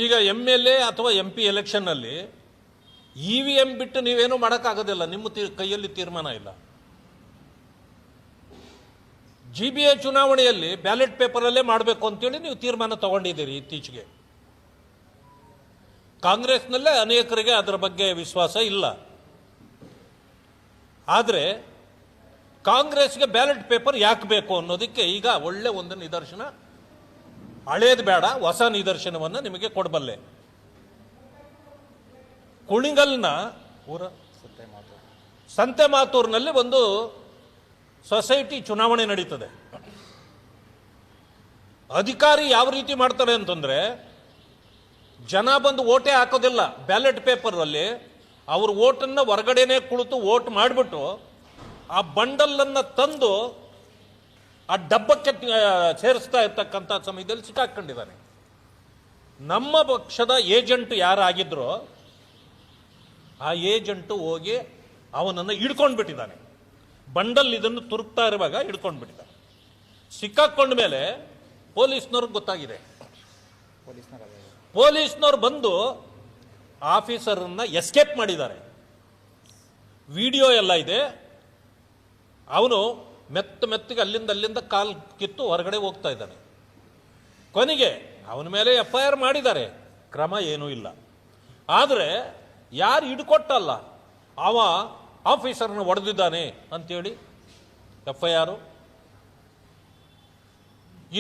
ಈಗ MLA ಅಥವಾ MP ಎಲೆಕ್ಷನ್ನಲ್ಲಿ EVM ಬಿಟ್ಟು ನೀವೇನು ಮಾಡೋಕ್ಕಾಗೋದಿಲ್ಲ. ನಿಮ್ಮ ಕೈಯಲ್ಲಿ ತೀರ್ಮಾನ ಇಲ್ಲ. GBA ಚುನಾವಣೆಯಲ್ಲಿ ಬ್ಯಾಲೆಟ್ ಪೇಪರಲ್ಲೇ ಮಾಡಬೇಕು ಅಂತೇಳಿ ನೀವು ತೀರ್ಮಾನ ತಗೊಂಡಿದ್ದೀರಿ. ಇತ್ತೀಚೆಗೆ ಕಾಂಗ್ರೆಸ್ನಲ್ಲೇ ಅನೇಕರಿಗೆ ಅದರ ಬಗ್ಗೆ ವಿಶ್ವಾಸ ಇಲ್ಲ. ಆದರೆ ಕಾಂಗ್ರೆಸ್ಗೆ ಬ್ಯಾಲೆಟ್ ಪೇಪರ್ ಯಾಕೆ ಬೇಕು ಅನ್ನೋದಕ್ಕೆ ಈಗ ಒಳ್ಳೆ ಒಂದು ನಿದರ್ಶನ, ಹಳೇದು ಬೇಡ ಹೊಸ ನಿದರ್ಶನವನ್ನು ನಿಮಗೆ ಕೊಡಬಲ್ಲೆ. ಕುಣಿಗಲ್ನ ಊರ ಸಂತೆಮಾತೂರಿನಲ್ಲಿ ಒಂದು ಸೊಸೈಟಿ ಚುನಾವಣೆ ನಡೀತದೆ. ಅಧಿಕಾರಿ ಯಾವ ರೀತಿ ಮಾಡ್ತಾರೆ ಅಂತಂದ್ರೆ, ಜನ ಬಂದು ಓಟೇ ಹಾಕೋದಿಲ್ಲ. ಬ್ಯಾಲೆಟ್ ಪೇಪರಲ್ಲಿ ಅವ್ರ ಓಟನ್ನು ಹೊರಗಡೆನೆ ಕುಳಿತು ಓಟ್ ಮಾಡಿಬಿಟ್ಟು ಆ ಬಂಡಲನ್ನು ತಂದು ಆ ಡಬ್ಬಕ್ಕೆ ಸೇರಿಸ್ತಾ ಇರ್ತಕ್ಕಂಥ ಸಮಯದಲ್ಲಿ ಸಿಕ್ಕಾಕೊಂಡಿದ್ದಾನೆ. ನಮ್ಮ ಪಕ್ಷದ ಏಜೆಂಟ್ ಯಾರಾಗಿದ್ರೋ ಆ ಏಜೆಂಟು ಹೋಗಿ ಅವನನ್ನು ಹಿಡ್ಕೊಂಡು ಬಿಟ್ಟಿದ್ದಾನೆ. ಬಂಡಲ್ ಇದನ್ನು ತುರುಕ್ತಾ ಇರುವಾಗ ಹಿಡ್ಕೊಂಡು ಬಿಟ್ಟಿದ್ದಾನೆ. ಸಿಕ್ಕಾಕೊಂಡ ಮೇಲೆ ಪೊಲೀಸ್ನವ್ರಿಗೆ ಗೊತ್ತಾಗಿದೆ. ಪೊಲೀಸ್ನವ್ರು ಬಂದು ಆಫೀಸರನ್ನ ಎಸ್ಕೇಪ್ ಮಾಡಿದ್ದಾರೆ. ವಿಡಿಯೋ ಎಲ್ಲ ಇದೆ. ಅವನು ಮೆತ್ತಗೆ ಅಲ್ಲಿಂದ ಕಾಲ್ ಕಿತ್ತು ಹೊರಗಡೆ ಹೋಗ್ತಾ ಇದ್ದಾನೆ. ಕೊನೆಗೆ ಅವನ ಮೇಲೆ FIR ಮಾಡಿದ್ದಾರೆ, ಕ್ರಮ ಏನೂ ಇಲ್ಲ. ಆದರೆ ಯಾರು ಹಿಡ್ಕೊಟ್ಟಲ್ಲ ಅವ ಆಫೀಸರ್ನ ಹೊಡೆದಿದ್ದಾನೆ ಅಂತೇಳಿ FIR.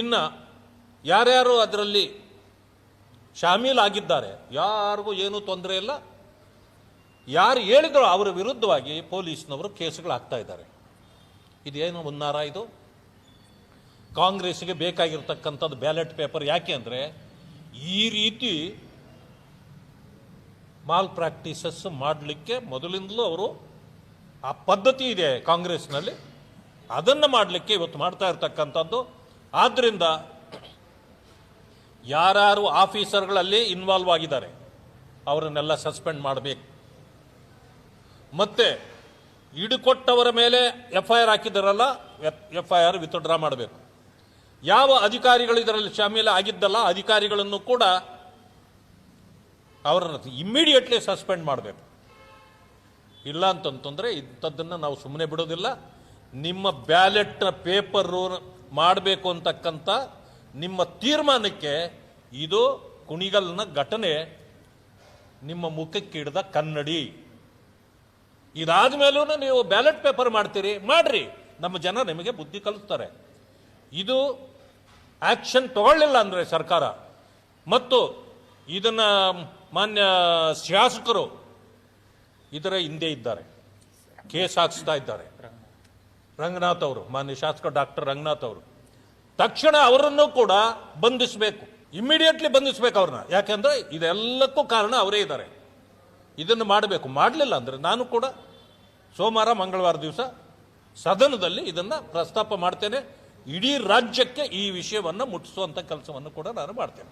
ಇನ್ನು ಯಾರ್ಯಾರು ಅದರಲ್ಲಿ ಶಾಮೀಲಾಗಿದ್ದಾರೆ ಯಾರಿಗೂ ಏನೂ ತೊಂದರೆ ಇಲ್ಲ. ಯಾರು ಹೇಳಿದ್ರು ಅವರ ವಿರುದ್ಧವಾಗಿ ಪೊಲೀಸ್ನವರು ಕೇಸುಗಳಾಗ್ತಾ ಇದ್ದಾರೆ. ಇದೇನು ಮುನ್ನಾರ? ಇದು ಕಾಂಗ್ರೆಸ್ಗೆ ಬೇಕಾಗಿರ್ತಕ್ಕಂಥದ್ದು ಬ್ಯಾಲೆಟ್ ಪೇಪರ್. ಯಾಕೆ ಅಂದರೆ ಈ ರೀತಿ ಮಾಲ್ ಪ್ರಾಕ್ಟೀಸಸ್ ಮಾಡಲಿಕ್ಕೆ ಮೊದಲಿಂದಲೂ ಅವರು ಆ ಪದ್ಧತಿ ಇದೆ ಕಾಂಗ್ರೆಸ್ನಲ್ಲಿ, ಅದನ್ನು ಮಾಡಲಿಕ್ಕೆ ಇವತ್ತು ಮಾಡ್ತಾ ಇರ್ತಕ್ಕಂಥದ್ದು. ಆದ್ದರಿಂದ ಯಾರು ಆಫೀಸರ್ಗಳಲ್ಲಿ ಇನ್ವಾಲ್ವ್ ಆಗಿದ್ದಾರೆ ಅವರನ್ನೆಲ್ಲ ಸಸ್ಪೆಂಡ್ ಮಾಡಬೇಕು. ಮತ್ತೆ ಹಿಡುಕೊಟ್ಟವರ ಮೇಲೆ FIR ಹಾಕಿದ್ದಾರಲ್ಲ, FIR ವಿತ್ಡ್ರಾ ಮಾಡಬೇಕು. ಯಾವ ಅಧಿಕಾರಿಗಳು ಇದರಲ್ಲಿ ಶಾಮೀಲ ಆಗಿದ್ದಲ್ಲ ಅಧಿಕಾರಿಗಳನ್ನು ಕೂಡ ಅವರನ್ನು ಇಮ್ಮಿಡಿಯೇಟ್ಲಿ ಸಸ್ಪೆಂಡ್ ಮಾಡಬೇಕು. ಇಲ್ಲ ಅಂತಂತಂದರೆ ಇಂಥದ್ದನ್ನು ನಾವು ಸುಮ್ಮನೆ ಬಿಡೋದಿಲ್ಲ. ನಿಮ್ಮ ಬ್ಯಾಲೆಟ್ ಪೇಪರು ಮಾಡಬೇಕು ಅಂತಕ್ಕಂಥ ನಿಮ್ಮ ತೀರ್ಮಾನಕ್ಕೆ ಇದು ಕುಣಿಗಲ್ನ ಘಟನೆ ನಿಮ್ಮ ಮುಖಕ್ಕೆ ಹಿಡಿದ ಕನ್ನಡಿ. ಇದಾದ ಮೇಲೂ ನೀವು ಬ್ಯಾಲೆಟ್ ಪೇಪರ್ ಮಾಡ್ತೀರಿ, ಮಾಡ್ರಿ. ನಮ್ಮ ಜನ ನಿಮಗೆ ಬುದ್ಧಿ ಕಲಿಸ್ತಾರೆ. ಇದು ಆಕ್ಷನ್ ತಗೊಳ್ಳಿಲ್ಲ ಅಂದರೆ ಸರ್ಕಾರ ಮತ್ತು ಇದನ್ನ ಮಾನ್ಯ ಶಾಸಕರು ಇದರ ಹಿಂದೆ ಇದ್ದಾರೆ, ಕೇಸ್ ಹಾಕಿಸ್ತಾ ಇದ್ದಾರೆ. ರಂಗನಾಥ್ ಅವರು, ಮಾನ್ಯ ಶಾಸಕ ಡಾಕ್ಟರ್ ರಂಗನಾಥ್ ಅವರು, ತಕ್ಷಣ ಅವರನ್ನು ಕೂಡ ಬಂಧಿಸಬೇಕು, ಇಮ್ಮಿಡಿಯೇಟ್ಲಿ ಬಂಧಿಸಬೇಕು ಅವ್ರನ್ನ. ಯಾಕೆಂದ್ರೆ ಇದೆಲ್ಲಕ್ಕೂ ಕಾರಣ ಅವರೇ ಇದ್ದಾರೆ. ಇದನ್ನು ಮಾಡಬೇಕು. ಮಾಡಲಿಲ್ಲ ಅಂದರೆ ನಾನು ಕೂಡ ಸೋಮವಾರ ಮಂಗಳವಾರ ದಿವಸ ಸದನದಲ್ಲಿ ಇದನ್ನು ಪ್ರಸ್ತಾಪ ಮಾಡ್ತೇನೆ. ಇಡೀ ರಾಜ್ಯಕ್ಕೆ ಈ ವಿಷಯವನ್ನು ಮುಟ್ಟಿಸುವಂಥ ಕೆಲಸವನ್ನು ಕೂಡ ನಾನು ಮಾಡ್ತೇನೆ.